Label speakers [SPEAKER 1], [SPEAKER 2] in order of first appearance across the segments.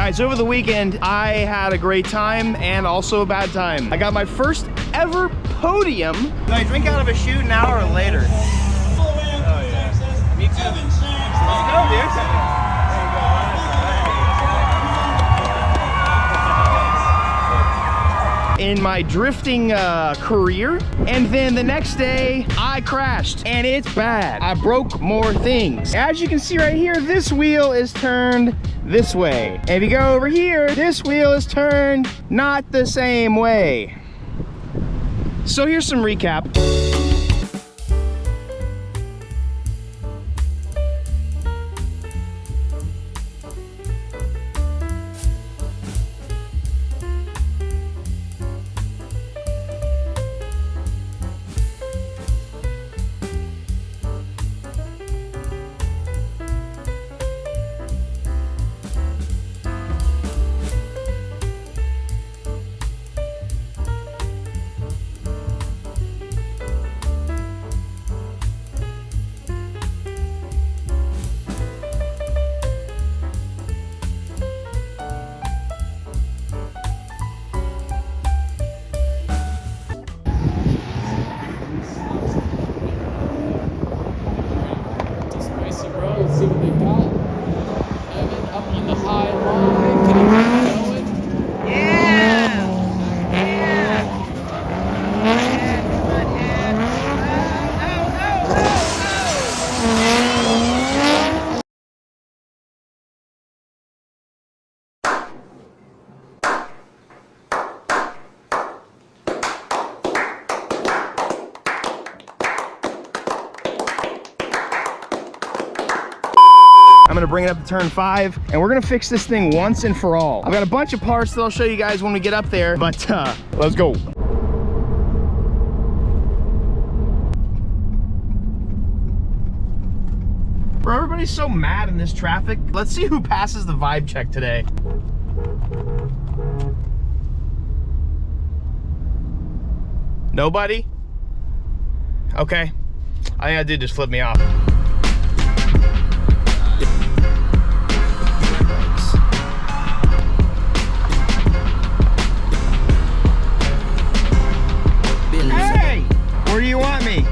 [SPEAKER 1] Guys, over the weekend, I had a great time and also a bad time. I got my first ever podium. Do I drink out of a chute now or later? Oh yeah. Me too. Let's go, dude. In my drifting career, and then the next day I crashed and it's bad. I broke more things. As you can see right here, this wheel is turned this way. And if you go over here, this wheel is turned not the same way. So here's some recap.
[SPEAKER 2] See what they got. Evan up on the high line. Can he keep going? Yeah!
[SPEAKER 1] I'm gonna bring it up to turn 5 and we're gonna fix this thing once and for all. I've got a bunch of parts that I'll show you guys when we get up there, but let's go. Bro, everybody's so mad in this traffic. Let's see who passes the vibe check today. Nobody? Okay. I think I did just flip me off. Where do you want me?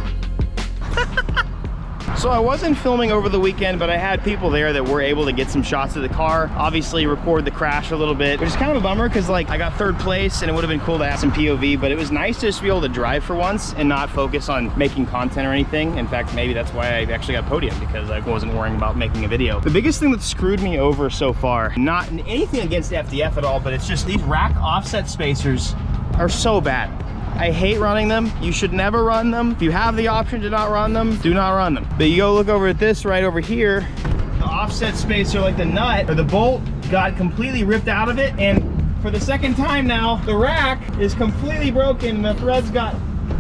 [SPEAKER 1] So I wasn't filming over the weekend, but I had people there that were able to get some shots of the car, obviously record the crash a little bit, which is kind of a bummer because like I got 3rd place and it would have been cool to have some POV, but it was nice to just be able to drive for once and not focus on making content or anything. In fact, maybe that's why I actually got podium, because I wasn't worrying about making a video. The biggest thing that screwed me over so far, not anything against FDF at all, but it's just these rack offset spacers are so bad. I hate running them. You should never run them. If you have the option to not run them, do not run them. But you go look over at this right over here, the offset spacer, like the nut or the bolt, got completely ripped out of it. And for the second time now, the rack is completely broken. The threads got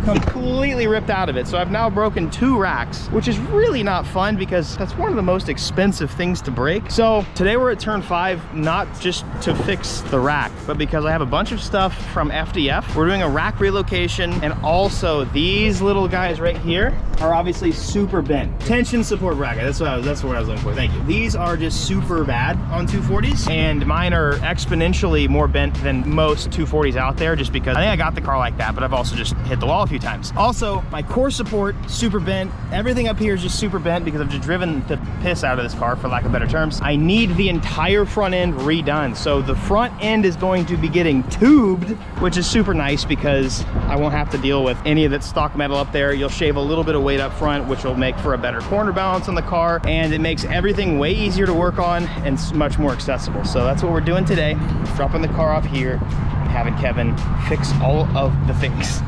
[SPEAKER 1] completely ripped out of it. So I've now broken 2 racks, which is really not fun because that's one of the most expensive things to break. So today we're at turn 5, not just to fix the rack, but because I have a bunch of stuff from FDF. We're doing a rack relocation, and also these little guys right here are obviously super bent. Tension support bracket, that's what I was looking for, thank you. These are just super bad on 240s, and mine are exponentially more bent than most 240s out there, just because I think I got the car like that, but I've also just hit the wall a few times. Also, my core support, super bent. Everything up here is just super bent because I've just driven the piss out of this car, for lack of better terms. I need the entire front end redone. So the front end is going to be getting tubed, which is super nice because I won't have to deal with any of that stock metal up there. You'll shave a little bit of weight up front, which will make for a better corner balance on the car, and it makes everything way easier to work on and much more accessible. So that's what we're doing today. Dropping the car off here, having Kevin fix all of the things.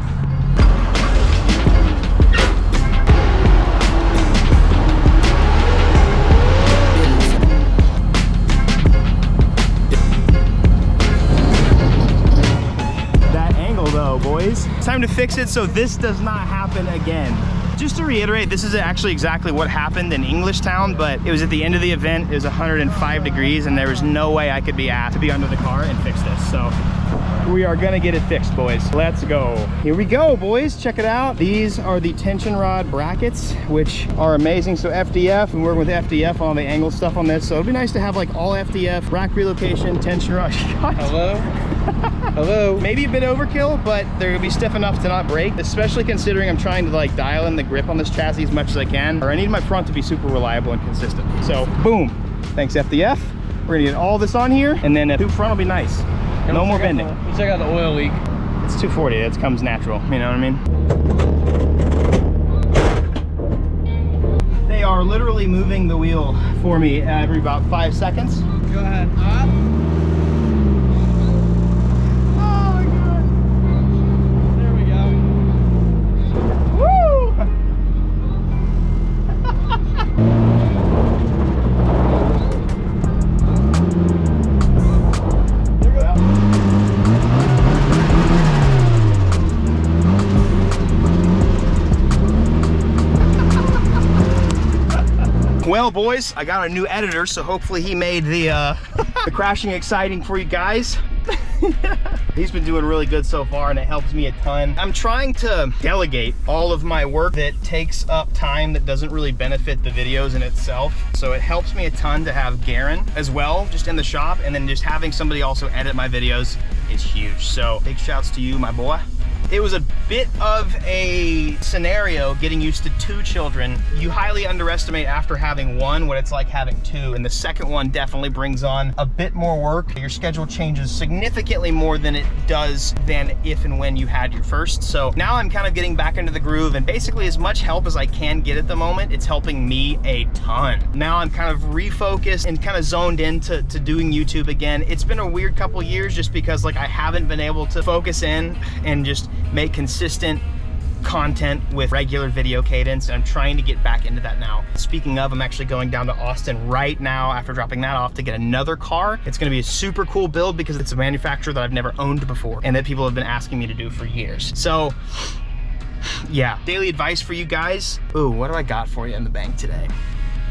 [SPEAKER 1] That angle though, boys. It's time to fix it so this does not happen again. Just to reiterate, this is actually exactly what happened in Englishtown, but it was at the end of the event. It was 105 degrees and there was no way I could be asked to be under the car and fix this. So we are gonna get it fixed, boys. Let's go. Here we go, boys. Check it out. These are the tension rod brackets, which are amazing. So FDF, and we're working with FDF on the angle stuff on this. So it'd be nice to have like all FDF, rack relocation, tension rod.
[SPEAKER 2] Hello? Hello?
[SPEAKER 1] Maybe a bit overkill, but they're gonna be stiff enough to not break, especially considering I'm trying to like dial in the grip on this chassis as much as I can, or I need my front to be super reliable and consistent. So boom, thanks FDF. We're gonna get all this on here, and then the tube front will be nice. No more bending.
[SPEAKER 2] Let's check out the oil leak.
[SPEAKER 1] It's 240, that comes natural, you know what I mean? They are literally moving the wheel for me every about 5 seconds.
[SPEAKER 2] Go ahead. Up.
[SPEAKER 1] Oh my God.
[SPEAKER 2] There we go.
[SPEAKER 1] Woo! Well, boys, I got a new editor, so hopefully he made the crashing exciting for you guys. He's been doing really good so far, and it helps me a ton. I'm trying to delegate all of my work that takes up time that doesn't really benefit the videos in itself. So it helps me a ton to have Garen as well, just in the shop, and then just having somebody also edit my videos is huge. So big shouts to you, my boy. It was a bit of a scenario getting used to 2 children. You highly underestimate after having 1 what it's like having 2, and the second one definitely brings on a bit more work. Your schedule changes significantly more than it does than if and when you had your first. So now I'm kind of getting back into the groove, and basically as much help as I can get at the moment, it's helping me a ton. Now I'm kind of refocused and kind of zoned into doing YouTube again. It's been a weird couple years just because like I haven't been able to focus in and just make consistent content with regular video cadence, and I'm trying to get back into that now. Speaking of, I'm actually going down to Austin right now after dropping that off to get another car. It's going to be a super cool build because it's a manufacturer that I've never owned before and that people have been asking me to do for years. So yeah, daily advice for you guys. Ooh, what do I got for you in the bank today?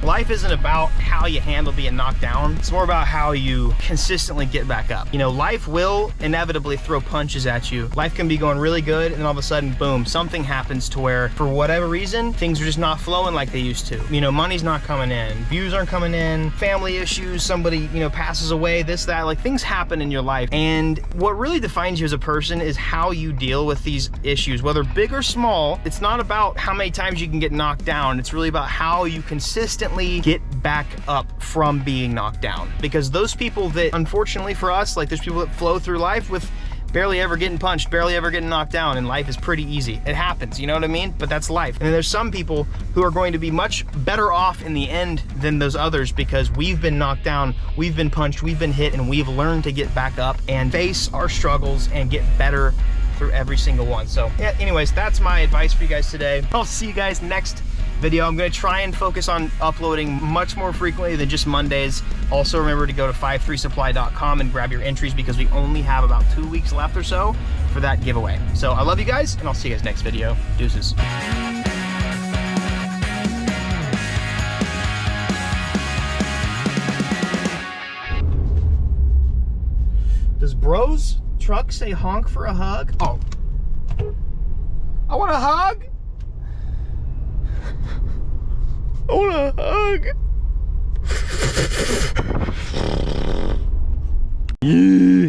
[SPEAKER 1] Life isn't about how you handle being knocked down. It's more about how you consistently get back up. You know, life will inevitably throw punches at you. Life can be going really good, and then all of a sudden, boom, something happens to where, for whatever reason, things are just not flowing like they used to. You know, money's not coming in, views aren't coming in, family issues, somebody, you know, passes away, this, that, like things happen in your life. And what really defines you as a person is how you deal with these issues, whether big or small. It's not about how many times you can get knocked down. It's really about how you consistently get back up from being knocked down. Because those people that, unfortunately for us, like there's people that flow through life with barely ever getting punched, barely ever getting knocked down, and life is pretty easy. It happens, you know what I mean? But that's life. And then there's some people who are going to be much better off in the end than those others because we've been knocked down, we've been punched, we've been hit, and we've learned to get back up and face our struggles and get better through every single one. So yeah, anyways, that's my advice for you guys today. I'll see you guys next video. I'm going to try and focus on uploading much more frequently than just Mondays. Also remember to go to 53supply.com and grab your entries because we only have about 2 weeks left or so for that giveaway. So I love you guys, and I'll see you guys next video. Deuces. Does Bros Truck say honk for a hug? Oh, I want a hug. I want a hug.